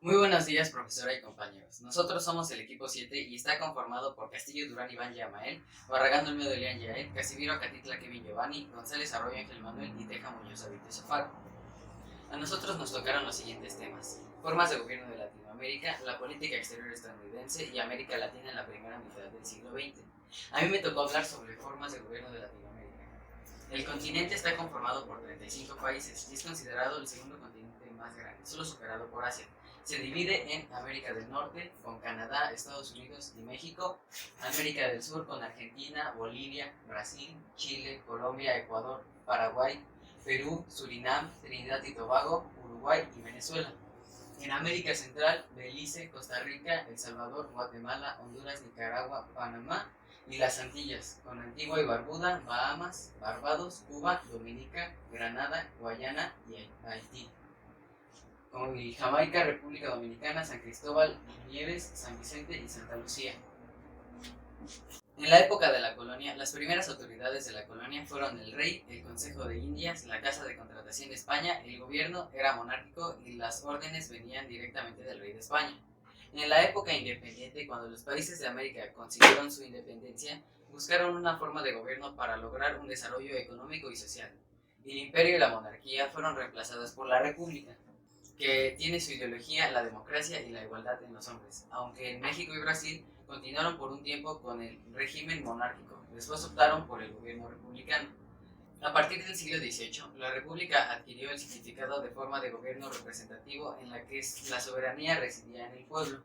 Muy buenos días, profesora y compañeros. Nosotros somos el equipo 7 y está conformado por Castillo Durán Iván Yamael, Barragán Olmedo Elian Yael, Casimiro Catitla Kevin Giovanni, González Arroyo Ángel Manuel y Teja Muñoz David Sofaro. A nosotros nos tocaron los siguientes temas: formas de gobierno de Latinoamérica, la política exterior estadounidense y América Latina en la primera mitad del siglo XX. A mí me tocó hablar sobre formas de gobierno de Latinoamérica. El continente está conformado por 35 países y es considerado el segundo continente más grande, solo superado por Asia. Se divide en América del Norte, con Canadá, Estados Unidos y México; América del Sur, con Argentina, Bolivia, Brasil, Chile, Colombia, Ecuador, Paraguay, Perú, Surinam, Trinidad y Tobago, Uruguay y Venezuela; en América Central, Belice, Costa Rica, El Salvador, Guatemala, Honduras, Nicaragua, Panamá y las Antillas, con Antigua y Barbuda, Bahamas, Barbados, Cuba, Dominica, Granada, Guayana y Haití; con Jamaica, República Dominicana, San Cristóbal y Nieves, San Vicente y Santa Lucía. En la época de la colonia, las primeras autoridades de la colonia fueron el rey, el Consejo de Indias, la Casa de Contratación de España; el gobierno era monárquico y las órdenes venían directamente del rey de España. En la época independiente, cuando los países de América consiguieron su independencia, buscaron una forma de gobierno para lograr un desarrollo económico y social. El imperio y la monarquía fueron reemplazadas por la república, que tiene su ideología la democracia y la igualdad en los hombres, aunque en México y Brasil continuaron por un tiempo con el régimen monárquico. Después optaron por el gobierno republicano. A partir del siglo XVIII, la república adquirió el significado de forma de gobierno representativo en la que la soberanía residía en el pueblo.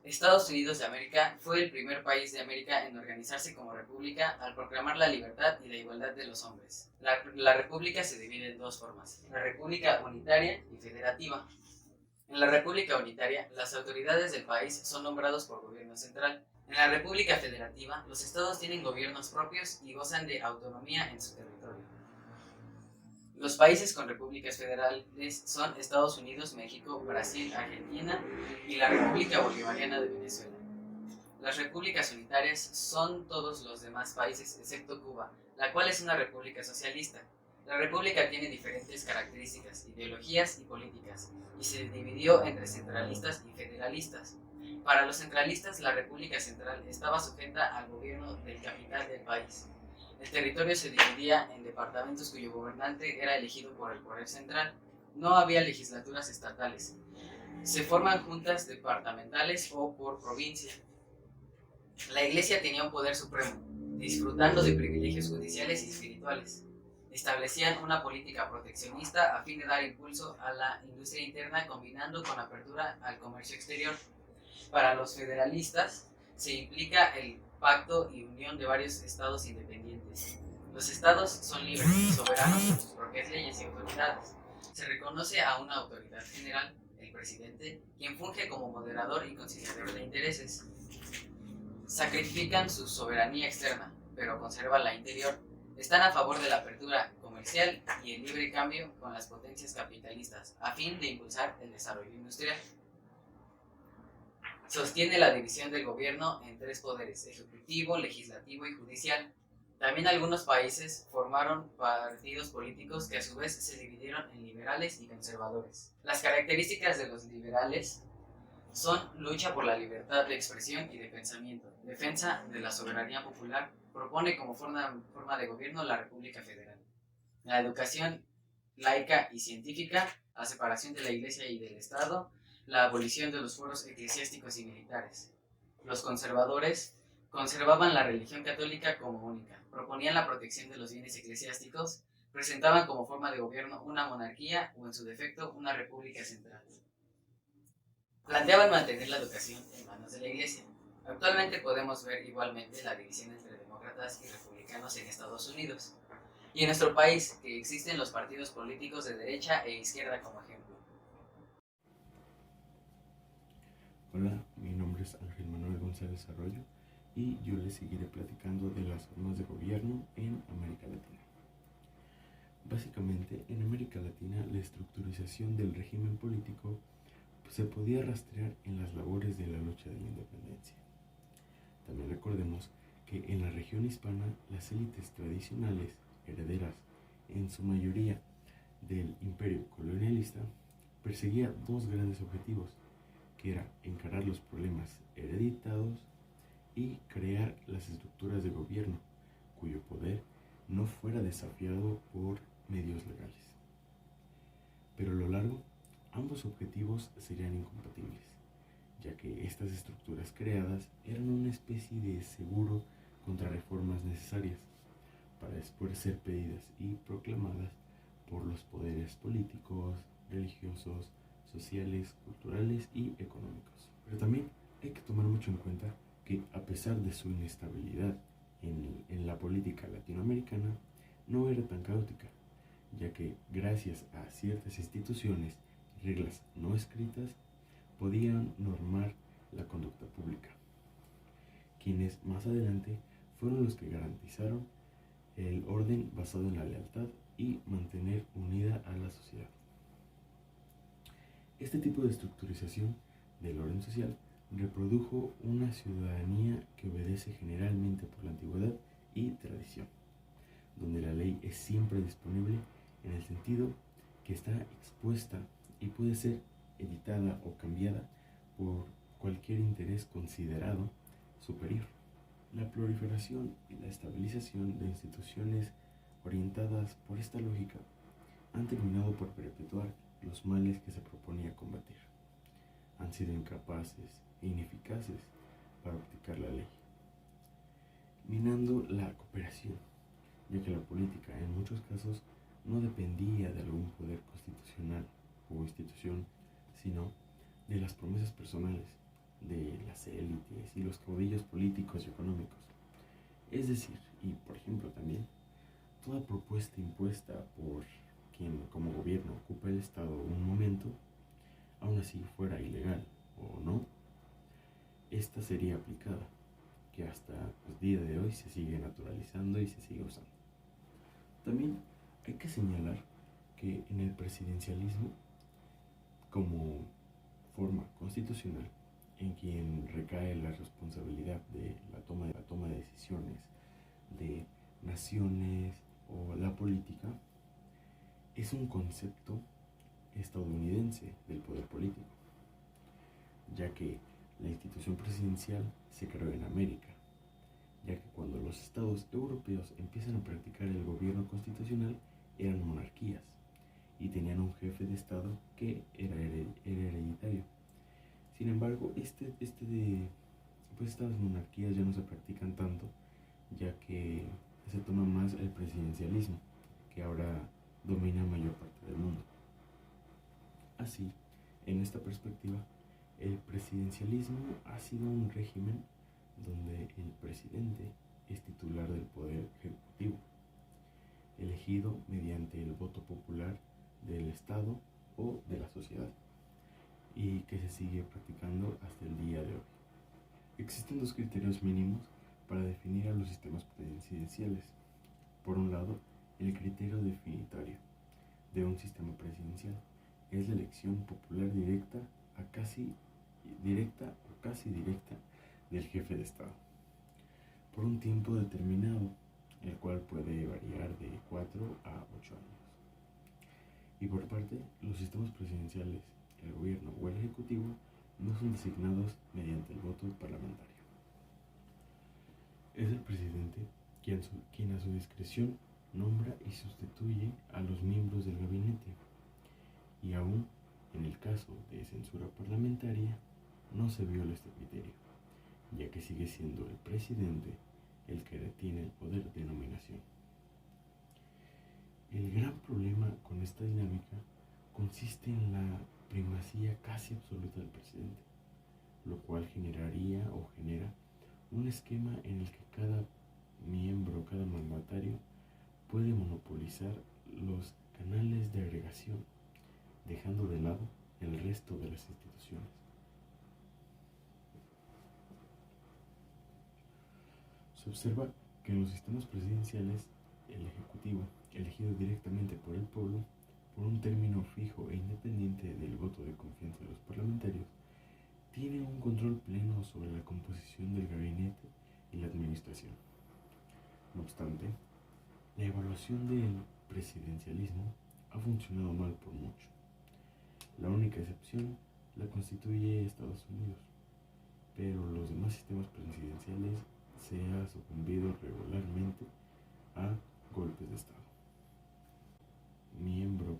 Estados Unidos de América fue el primer país de América en organizarse como república al proclamar la libertad y la igualdad de los hombres. La república se divide en dos formas: la república unitaria y federativa. En la República Unitaria, las autoridades del país son nombrados por gobierno central. En la República Federativa, los estados tienen gobiernos propios y gozan de autonomía en su territorio. Los países con repúblicas federales son Estados Unidos, México, Brasil, Argentina y la República Bolivariana de Venezuela. Las repúblicas unitarias son todos los demás países excepto Cuba, la cual es una república socialista. La república tiene diferentes características, ideologías y políticas, y se dividió entre centralistas y federalistas. Para los centralistas, la república central estaba sujeta al gobierno del capital del país. El territorio se dividía en departamentos cuyo gobernante era elegido por el poder central. No había legislaturas estatales. Se forman juntas departamentales o por provincia. La Iglesia tenía un poder supremo, disfrutando de privilegios judiciales y espirituales. Establecían una política proteccionista a fin de dar impulso a la industria interna, combinando con apertura al comercio exterior. Para los federalistas se implica el pacto y unión de varios estados independientes. Los estados son libres y soberanos con sus propias leyes y autoridades. Se reconoce a una autoridad general, el presidente, quien funge como moderador y conciliador de intereses. Sacrifican su soberanía externa, pero conservan la interior. Están a favor de la apertura comercial y el libre cambio con las potencias capitalistas, a fin de impulsar el desarrollo industrial. Sostiene la división del gobierno en tres poderes: ejecutivo, legislativo y judicial. También algunos países formaron partidos políticos que a su vez se dividieron en liberales y conservadores. Las características de los liberales son lucha por la libertad de expresión y de pensamiento, defensa de la soberanía popular; propone como forma de gobierno la República Federal, la educación laica y científica, la separación de la Iglesia y del Estado, la abolición de los fueros eclesiásticos y militares. Los conservadores conservaban la religión católica como única, proponían la protección de los bienes eclesiásticos, presentaban como forma de gobierno una monarquía o, en su defecto, una república central. Planteaban mantener la educación en manos de la Iglesia. Actualmente podemos ver igualmente la división entre demócratas y republicanos en Estados Unidos y en nuestro país, que existen los partidos políticos de derecha e izquierda como ejemplo. Hola, mi nombre es Ángel Manuel González Arroyo y yo les seguiré platicando de las formas de gobierno en América Latina. Básicamente, en América Latina la estructurización del régimen político se podía rastrear en las labores de la lucha de la independencia. También recordemos que en la región hispana las élites tradicionales, herederas en su mayoría del imperio colonialista, perseguía dos grandes objetivos: que era encarar los problemas hereditados y crear las estructuras de gobierno cuyo poder no fuera desafiado por medios legales. Pero a lo largo, ambos objetivos serían incompatibles, ya que estas estructuras creadas eran una especie de seguro contra reformas necesarias, para después ser pedidas y proclamadas por los poderes políticos, religiosos, sociales, culturales y económicos. Pero también hay que tomar mucho en cuenta que a pesar de su inestabilidad en la política latinoamericana, no era tan caótica, ya que gracias a ciertas instituciones y reglas no escritas podían normar la conducta pública, quienes más adelante fueron los que garantizaron el orden basado en la lealtad y mantener unida a la sociedad. Este tipo de estructurización del orden social reprodujo una ciudadanía que obedece generalmente por la antigüedad y tradición, donde la ley es siempre disponible en el sentido que está expuesta y puede ser editada o cambiada por cualquier interés considerado superior. La proliferación y la estabilización de instituciones orientadas por esta lógica han terminado por perpetuar los males que se proponía combatir. Han sido incapaces e ineficaces para aplicar la ley, minando la cooperación, ya que la política en muchos casos no dependía de algún poder constitucional o institución, sino de las promesas personales de las élites y los caudillos políticos y económicos. Es decir, y por ejemplo también, toda propuesta impuesta por quien como gobierno ocupa el Estado un momento, aun así fuera ilegal o no, esta sería aplicada, que hasta el día de hoy se sigue naturalizando y se sigue usando. También hay que señalar que en el presidencialismo, como forma constitucional, en quien recae la responsabilidad de la toma de decisiones de naciones o la política, es un concepto estadounidense del poder político, ya que la institución presidencial se creó en América, ya que cuando los estados europeos empiezan a practicar el gobierno constitucional eran monarquías y tenían un jefe de estado que era hereditario. Sin embargo, pues estas monarquías ya no se practican tanto, ya que se toma más el presidencialismo, que ahora domina mayor parte del mundo. Así, en esta perspectiva, el presidencialismo ha sido un régimen donde el presidente es titular del poder ejecutivo, elegido mediante el voto popular del Estado o de la sociedad, y que se sigue practicando hasta el día de hoy. Existen dos criterios mínimos para definir a los sistemas presidenciales. Por un lado, el criterio definitorio de un sistema presidencial es la elección popular directa o casi directa del jefe de Estado por un tiempo determinado, el cual puede variar de 4 a 8 años. Y por parte, los sistemas presidenciales, el gobierno o el ejecutivo, no son designados mediante el voto parlamentario. Es el presidente quien a su discreción nombra y sustituye a los miembros del gabinete, y aún en el caso de censura parlamentaria no se viola este criterio, ya que sigue siendo el presidente el que retiene el poder de nominación. El gran problema con esta dinámica consiste en la primacía casi absoluta del presidente, lo cual genera un esquema en el que cada miembro, cada mandatario puede monopolizar los canales de agregación, dejando de lado el resto de las instituciones. Se observa que en los sistemas presidenciales, el ejecutivo, elegido directamente por el pueblo, por un término fijo e independiente del voto de confianza de los parlamentarios, tiene un control pleno sobre la composición del gabinete y la administración. No obstante, la evaluación del presidencialismo ha funcionado mal por mucho. La única excepción la constituye Estados Unidos, pero los demás sistemas presidenciales se ha sucumbido regularmente a golpes de Estado.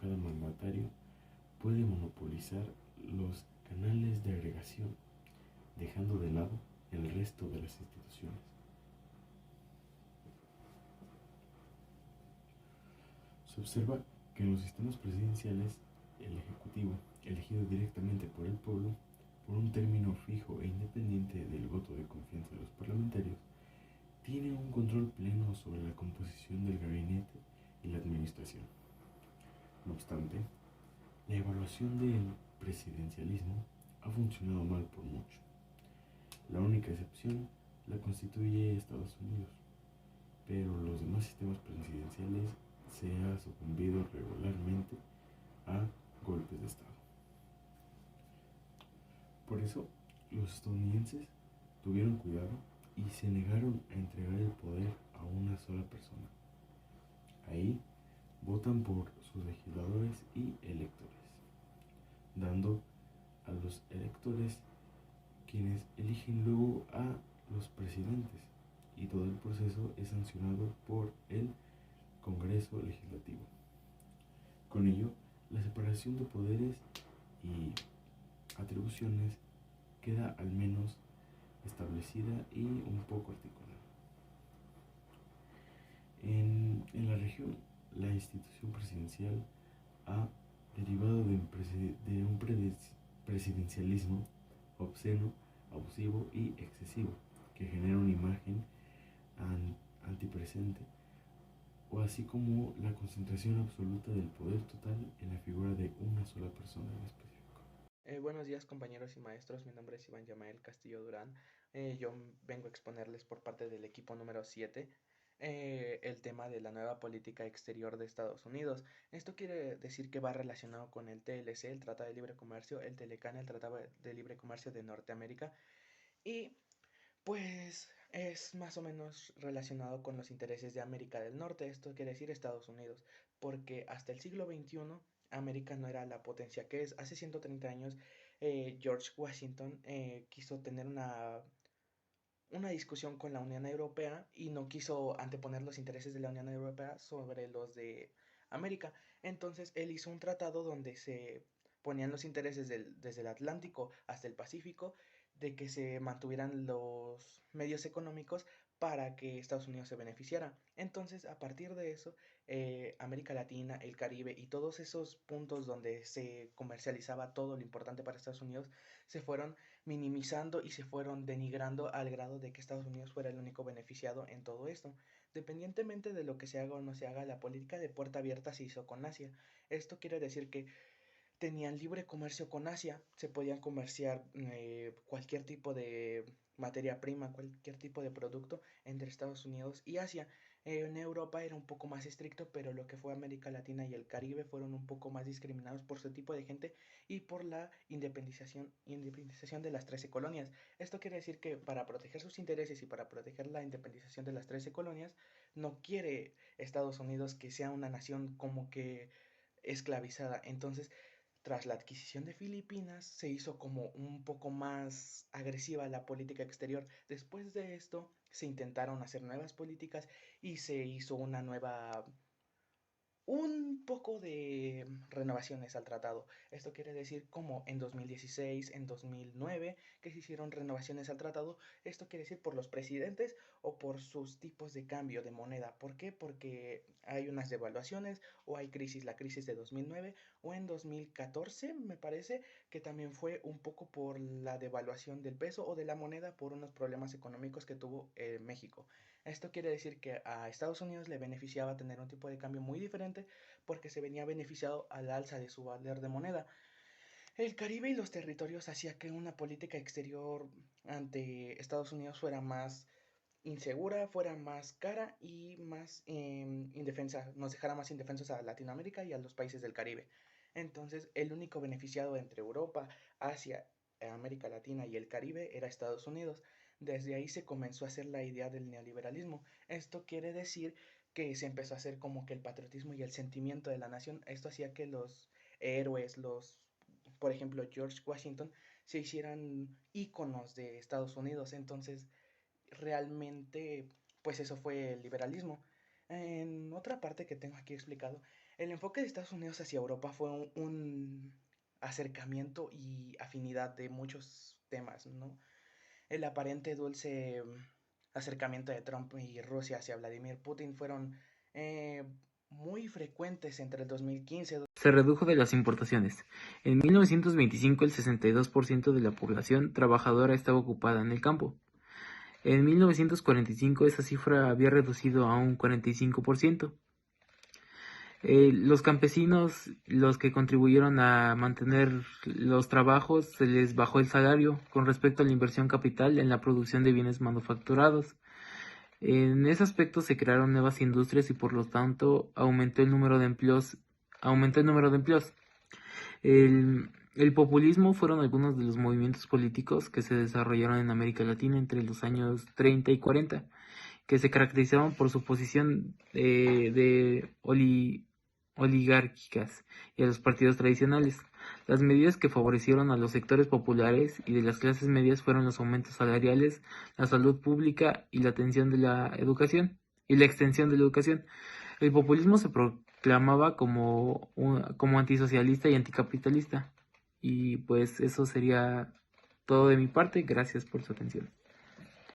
Cada mandatario puede monopolizar los canales de agregación, dejando de lado el resto de las instituciones. Se observa que en los sistemas presidenciales, el Ejecutivo, elegido directamente por el pueblo, por un término fijo e independiente del voto de confianza de los parlamentarios, tiene un control pleno sobre la composición del gabinete y la administración. No obstante, la evaluación del presidencialismo ha funcionado mal por mucho. La única excepción la constituye Estados Unidos, pero los demás sistemas presidenciales se ha sucumbido regularmente a golpes de Estado. Por eso, los estadounidenses tuvieron cuidado y se negaron a entregar el poder a una sola persona. Ahí votan por sus legisladores y electores, dando a los electores quienes eligen luego a los presidentes, y todo el proceso es sancionado por el Congreso Legislativo. Con ello, la separación de poderes y atribuciones queda al menos establecida y un poco articulada. En la región, la institución presidencial ha derivado de un presidencialismo obsceno, abusivo y excesivo, que genera una imagen antipresente, o así como la concentración absoluta del poder total en la figura de una sola persona en específico. Buenos días, compañeros y maestros, mi nombre es Iván Yamael Castillo Durán. Yo vengo a exponerles por parte del equipo número 7 el tema de la nueva política exterior de Estados Unidos. Esto quiere decir que va relacionado con el TLC, el Tratado de Libre Comercio, el TLCAN, el Tratado de Libre Comercio de Norteamérica, y pues es más o menos relacionado con los intereses de América del Norte. Esto quiere decir Estados Unidos, porque hasta el siglo XXI América no era la potencia que es. Hace 130 años George Washington quiso tener una discusión con la Unión Europea y no quiso anteponer los intereses de la Unión Europea sobre los de América. Entonces él hizo un tratado donde se ponían los intereses desde el Atlántico hasta el Pacífico, de que se mantuvieran los medios económicos para que Estados Unidos se beneficiara. Entonces, a partir de eso, América Latina, el Caribe y todos esos puntos donde se comercializaba todo lo importante para Estados Unidos se fueron minimizando y se fueron denigrando al grado de que Estados Unidos fuera el único beneficiado en todo esto. Dependientemente de lo que se haga o no se haga, la política de puerta abierta se hizo con Asia. Esto quiere decir que tenían libre comercio con Asia, se podían comerciar cualquier tipo de materia prima, cualquier tipo de producto entre Estados Unidos y Asia. En Europa era un poco más estricto, pero lo que fue América Latina y el Caribe fueron un poco más discriminados por su tipo de gente y por la independización de las 13 colonias. Esto quiere decir que para proteger sus intereses y para proteger la independización de las 13 colonias, no quiere Estados Unidos que sea una nación como que esclavizada. Entonces, tras la adquisición de Filipinas, se hizo como un poco más agresiva la política exterior. Después de esto, se intentaron hacer nuevas políticas y se hizo un poco de renovaciones al tratado. Esto quiere decir como en 2016, en 2009, que se hicieron renovaciones al tratado. Esto quiere decir por los presidentes o por sus tipos de cambio de moneda. ¿Por qué? Porque hay unas devaluaciones o hay crisis, la crisis de 2009 o en 2014 me parece que también fue un poco por la devaluación del peso o de la moneda por unos problemas económicos que tuvo México. Esto quiere decir que a Estados Unidos le beneficiaba tener un tipo de cambio muy diferente porque se venía beneficiado al alza de su valor de moneda. El Caribe y los territorios hacía que una política exterior ante Estados Unidos fuera más insegura, fuera más cara y más indefensa, nos dejara más indefensos a Latinoamérica y a los países del Caribe. Entonces, el único beneficiado entre Europa, Asia, América Latina y el Caribe era Estados Unidos. Desde ahí se comenzó a hacer la idea del neoliberalismo. Esto quiere decir que se empezó a hacer como que el patriotismo y el sentimiento de la nación. Esto hacía que los héroes, los por ejemplo, George Washington, se hicieran íconos de Estados Unidos. Entonces, realmente, pues eso fue el liberalismo. En otra parte que tengo aquí explicado, el enfoque de Estados Unidos hacia Europa fue un acercamiento y afinidad de muchos temas, ¿no? El aparente dulce acercamiento de Trump y Rusia hacia Vladimir Putin fueron eh, muy frecuentes entre el 2015. Se redujo de las importaciones. En 1925 el 62% de la población trabajadora estaba ocupada en el campo. En 1945 esa cifra había reducido a un 45%. Los campesinos, los que contribuyeron a mantener los trabajos, se les bajó el salario con respecto a la inversión capital en la producción de bienes manufacturados. En ese aspecto se crearon nuevas industrias y por lo tanto aumentó el número de empleos. El populismo fueron algunos de los movimientos políticos que se desarrollaron en América Latina entre los años 30 y 40, que se caracterizaban por su posición oligárquicas y a los partidos tradicionales. Las medidas que favorecieron a los sectores populares y de las clases medias fueron los aumentos salariales, la salud pública y la extensión de la educación. El populismo se proclamaba como antisocialista y anticapitalista. Y pues eso sería todo de mi parte. Gracias por su atención.